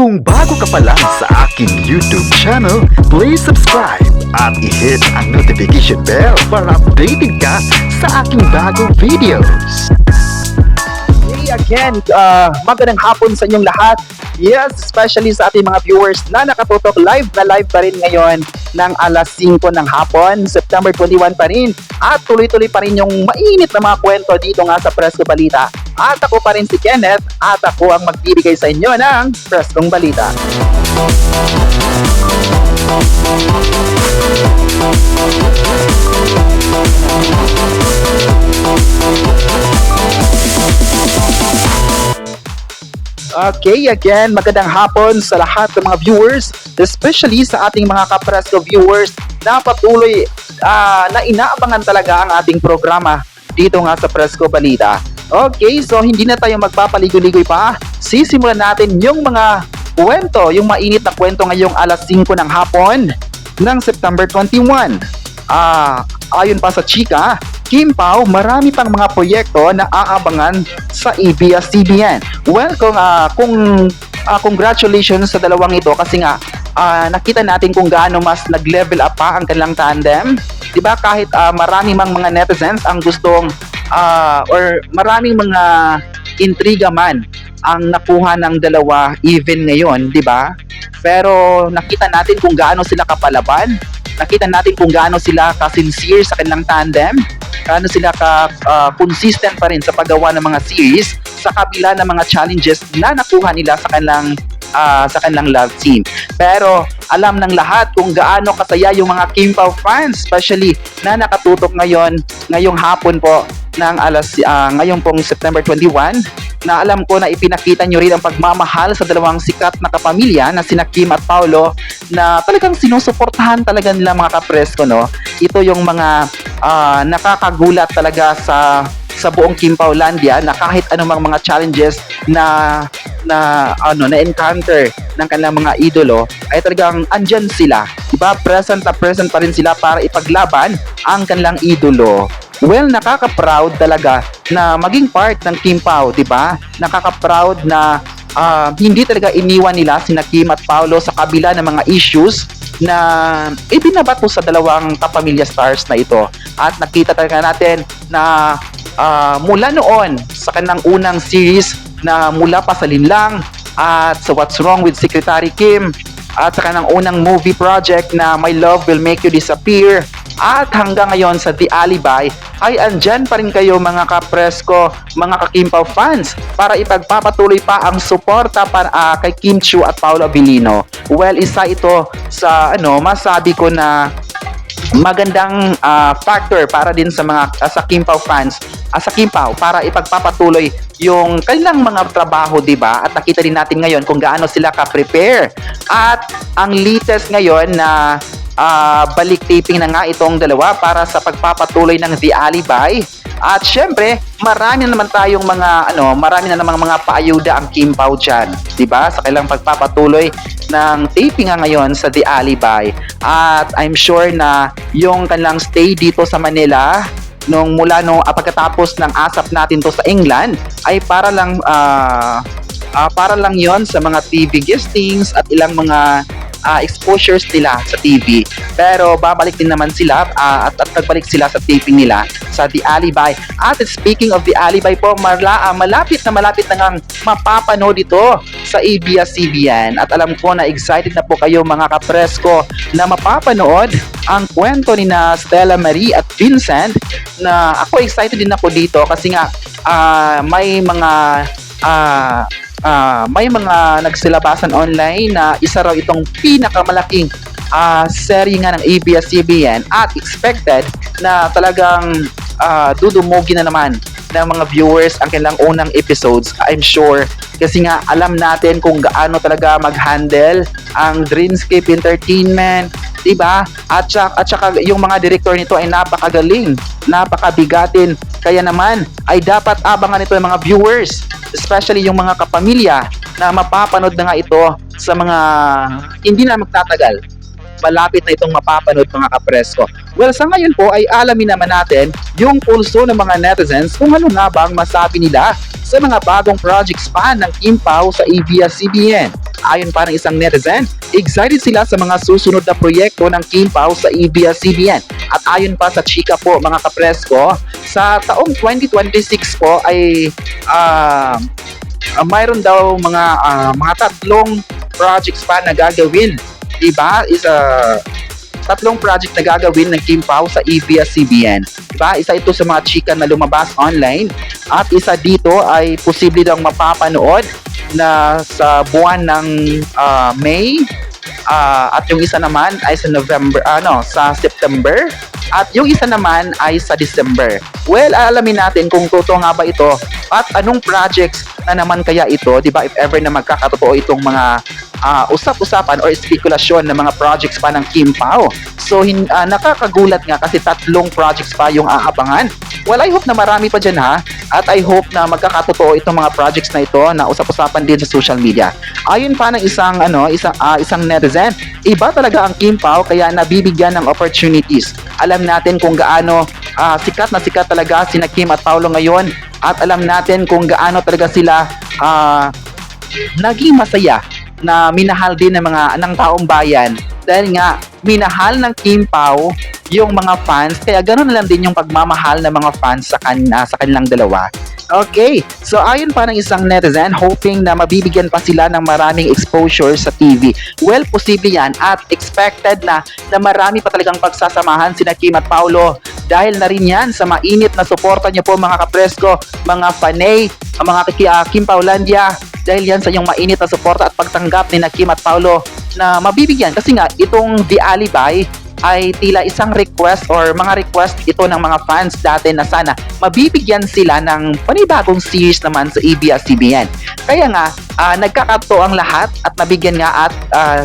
Kung bago ka pa lang sa aking YouTube channel, please subscribe at i-hit ang notification bell para updated ka sa aking bagong videos. Hey again, magandang hapon sa inyong lahat. Yes, especially sa ating mga viewers na nakatutok live na live pa rin ngayon ng alas 5 ng hapon, September 21 pa rin. At tuloy-tuloy pa rin yung mainit na mga kwento dito nga sa Presko Balita. At ako pa rin si Kenneth at ako ang magbibigay sa inyo ng Preskong Balita. Okay, again, magandang hapon sa lahat ng mga viewers, especially sa ating mga ka-Presko viewers na patuloy na inaabangan talaga ang ating programa dito nga sa Presko Balita. Okay, so hindi na tayo magpapaligoy-ligoy pa. Sisimulan natin yung mga kwento, yung mainit na kwento ngayong alas 5 ng hapon ng September 21. Ayon pa sa chika, Kim Pao, marami pang mga proyekto na aabangan sa ABS-CBN. Well, congratulations sa dalawang ito kasi nga nakita natin kung gaano mas nag-level up pa ang kanilang tandem. Diba kahit marami mang mga netizens ang gustong or maraming mga intriga man ang nakuha ng dalawa even ngayon, diba? Pero nakita natin kung gaano sila kapalaban. Nakita natin kung gaano sila ka-sincere sa kanilang tandem, gaano sila consistent pa rin sa paggawa ng mga series sa kabila ng mga challenges na nakuha nila sa kanilang love team. Pero alam ng lahat kung gaano kasaya yung mga Kim Pao fans, especially na nakatutok ngayong hapon po ng ngayong pong September 21, na alam ko na ipinakita nyo rin ang pagmamahal sa dalawang sikat na kapamilya na sina Kim at Paolo, na talagang sinusuportahan talaga nila mga ka-Presko, no? Ito yung mga nakakagulat talaga sa buong Kim Paolandia, na kahit anumang mga challenges na encounter ng kanilang mga idolo ay talagang andyan sila, diba? Present pa rin sila para ipaglaban ang kanilang idolo. Well, nakaka-proud talaga na maging part ng Kim Pao, di ba? Nakaka-proud na hindi talaga iniwan nila sina Kim at Paolo sa kabila ng mga issues na ibinabato sa dalawang kapamilya stars na ito. At nakita talaga natin na mula noon sa kanilang unang series na mula pa sa Linlang at sa What's Wrong with Secretary Kim at sa kanilang unang movie project na My Love Will Make You Disappear, at hanggang ngayon sa The Alibi, ay andyan pa rin kayo mga ka-Presko, mga ka-Kim Pao fans, para ipagpapatuloy pa ang suporta kay Kim Chiu at Paolo Abilino. Well, isa ito sa masabi ko na magandang factor para din sa sa Kim Pao fans, sa Kim Pao, para ipagpapatuloy yung kanilang mga trabaho, di ba? At nakita din natin ngayon kung gaano sila ka-prepare. At ang latest ngayon na balik taping na nga itong dalawa para sa pagpapatuloy ng The Alibi. At syempre, marami na namang mga paayuda ang Kim Pao dyan, diba? Sa kailang pagpapatuloy ng taping nga ngayon sa The Alibi. At I'm sure na yung kanilang stay dito sa Manila pagkatapos ng asap natin to sa England ay para lang yon sa mga TV guestings at ilang mga exposures nila sa TV. Pero babalik din naman sila at pagbalik sila sa taping nila sa The Alibi. At speaking of The Alibi po, malapit na ngang mapapanood ito sa ABS-CBN. At alam ko na excited na po kayo mga ka-Presko na mapapanood ang kwento ni na Stella Marie at Vincent, na ako excited din ako dito kasi nga may mga nagsilabasan online na isa raw itong pinakamalaking serye nga ng ABS-CBN, at expected na talagang dudumugi na naman ng mga viewers ang kanilang unang episodes, I'm sure, kasi nga alam natin kung gaano talaga mag-handle ang Dreamscape Entertainment, diba? At saka yung mga director nito ay napakagaling, napakabigatin, kaya naman ay dapat abangan ito ng mga viewers, especially yung mga kapamilya, na mapapanood na nga ito sa mga hindi na magtatagal. malapit na itong mapapanood mga kapresko. Well, sa ngayon po ay alamin naman natin yung pulso ng mga netizens kung ano nga bang masabi nila sa mga bagong projects pa ng Kim Pao sa ABS-CBN. Ayon pa ng isang netizen, excited sila sa mga susunod na proyekto ng Kim Pao sa ABS-CBN. At ayon pa sa chika po mga kapresko, sa taong 2026 po ay mayroon daw mga tatlong projects pa na gagawin. Diba? Tatlong project na gagawin ng Kim Pao sa ABS-CBN. Diba? Isa ito sa mga chika na lumabas online at isa dito ay posible daw mapapanood na sa buwan ng May at yung isa naman ay sa sa September at yung isa naman ay sa December. Well, alamin natin kung totoo nga ba ito at anong projects na naman kaya ito, 'di ba? If ever na magkakatotoo itong mga usap-usapan or spekulasyon ng mga projects pa ng Kim Pao. So nakakagulat nga kasi tatlong projects pa yung aabangan. Well, I hope na marami pa dyan ha. At I hope na magkakatotoo itong mga projects na ito na usap-usapan din sa social media. Ayon pa ng isang netizen, iba talaga ang Kim Pao kaya nabibigyan ng opportunities. Alam natin kung gaano sikat na sikat talaga sina Kim at Paolo ngayon at alam natin kung gaano talaga sila naging masaya na minahal din ng taong bayan dahil nga minahal ng Kim Pao yung mga fans kaya ganoon na lang din yung pagmamahal ng mga fans sa kanilang dalawa. Okay, so ayon pa ng isang netizen, hoping na mabibigyan pa sila ng maraming exposure sa TV. Well, posible yan at expected na marami pa talagang pagsasamahan sina Kim at Paolo dahil na rin yan sa mainit na suporta niyo po mga kapresko, mga fanay, mga Kim Paulandia, dahil yan sa yung mainit na suporta at pagtanggap ni Kim at Paolo na mabibigyan kasi nga itong The Alibi ay tila isang request or mga request ito ng mga fans dati na sana mabibigyan sila ng panibagong series naman sa ABS-CBN. Kaya nga, nagkakato ang lahat at nabigyan nga at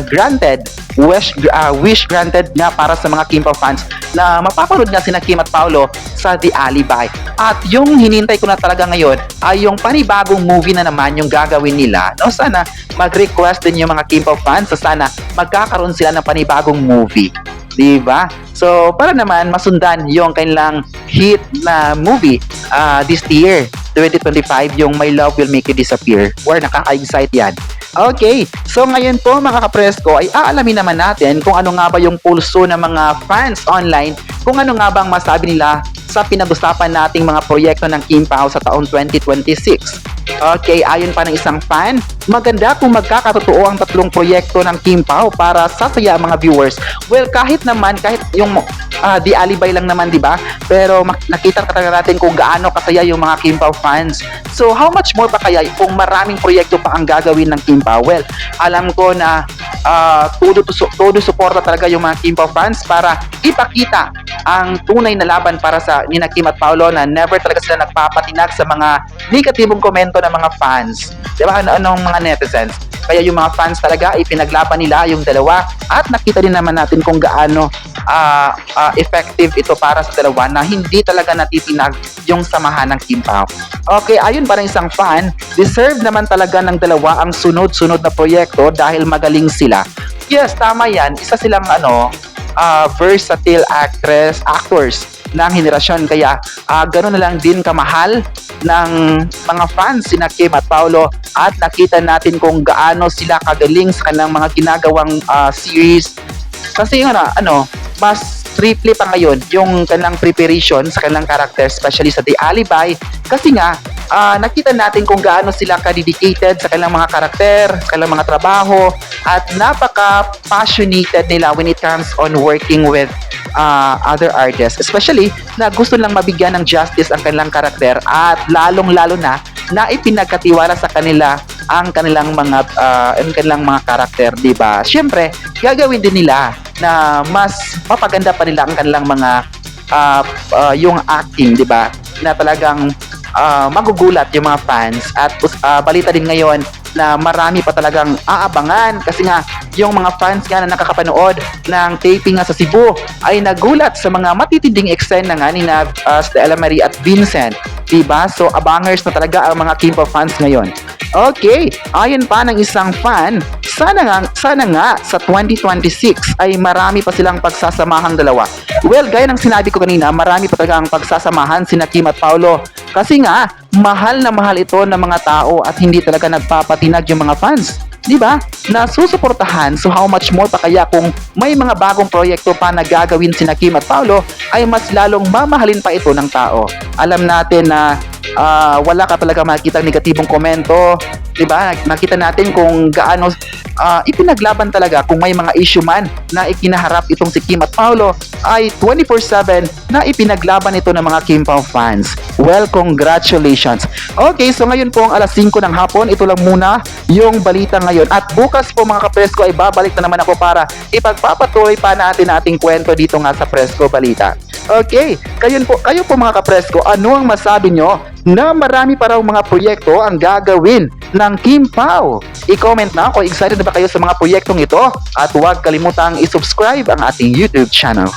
granted, wish granted nga para sa mga Kim Pao fans na mapapanood nga sina Kim at Paolo sa The Alibi. At yung hinintay ko na talaga ngayon ay yung panibagong movie na naman yung gagawin nila. No, sana mag-request din yung mga Kim Pao fans sa sana magkakaroon sila ng panibagong movie. Diba? So, para naman masundan yung kanilang hit na movie this year, 2025, yung My Love Will Make You Disappear. Or nakaka-excite yan. Okay, so ngayon po mga kapresko ay aalamin naman natin kung ano nga ba yung pulso ng mga fans online, kung ano nga bang masabi nila sa pinag-usapan nating mga proyekto ng Kim Pao sa taong 2026. Okay, ayon pa ng isang fan, maganda kung magkakatotoo ang tatlong proyekto ng Kim Pao para sasaya ang mga viewers. Well, kahit yung The Alibi lang naman, di ba? Pero nakita natin kung gaano kasaya yung mga Kim Pao fans. So, how much more pa kaya kung maraming proyekto pa ang gagawin ng Kim Pao? Well, alam ko na todo suporta talaga yung mga Kim Pao fans para ipakita ang tunay na laban para sa nina Kim at Paolo na never talaga sila nagpapatinag sa mga negatibong komento ng mga fans. Diba? Anong mga netizens? Kaya yung mga fans talaga ipinaglaban nila yung dalawa at nakita din naman natin kung gaano effective ito para sa dalawa na hindi talaga natitinag yung samahan ng Kim Pao. Okay, ayun pa ng isang fan, deserve naman talaga ng dalawa ang sunod-sunod na proyekto dahil magaling sila. Yes, tama yan. Isa silang versatile actors ng henerasyon. Kaya gano'n na lang din kamahal ng mga fans sina Kim at Paolo at nakita natin kung gaano sila kagaling sa kanilang mga ginagawang series. Kasi mas triple pa ngayon yung kanilang preparation sa kanilang character, especially sa The Alibi. Kasi nga, nakita natin kung gaano sila ka-dedicated sa kanilang mga karakter, sa kanilang mga trabaho, at napaka-passionated nila when it comes on working with other artists. Especially na gusto lang mabigyan ng justice ang kanilang karakter at lalong-lalo na ipinagkatiwala sa kanila ang kanilang mga karakter, 'di ba? Syempre, gagawin din nila na mas mapaganda pa nila ang kanilang mga yung acting, 'di ba? Na talagang magugulat yung mga fans at balita din ngayon na marami pa talagang aabangan kasi nga yung mga fans nga na nakakapanood ng taping nga sa Cebu ay nagulat sa mga matitinding eksena nga ni Stella Marie at Vincent, diba? So abangers na talaga ang mga Kim Pao fans ngayon. Okay, ayon pa ng isang fan, sana nga sa 2026 ay marami pa silang pagsasamahang dalawa. Well, gaya ng sinabi ko kanina, marami pa talaga ang pagsasamahan sina Kim at Paolo. Kasi nga, mahal na mahal ito ng mga tao at hindi talaga nagpapatinag yung mga fans. Di ba? Na susuportahan, so how much more pa kaya kung may mga bagong proyekto pa na gagawin sina Kim at Paolo ay mas lalong mamahalin pa ito ng tao. Alam natin na wala ka talaga makikita negatibong komento, 'di ba? Nakita natin kung gaano ipinaglaban talaga kung may mga issue man na ikinaharap itong si Kim at Paolo ay 24/7 na ipinaglaban ito ng mga Kim Pao fans. Well, congratulations. Okay, so ngayon po ang alas 5 ng hapon, ito lang muna yung balita ngayon. At bukas po mga kapresko ay babalik na naman ako para ipagpapatuloy pa natin ating kwento dito nga sa Presko Balita. Okay, kayo po mga kapresko, ano ang masabi nyo na marami pa raw mga proyekto ang gagawin ng Kim Pao? I-comment na kung excited na ba kayo sa mga proyektong ito at huwag kalimutang i-subscribe ang ating YouTube channel.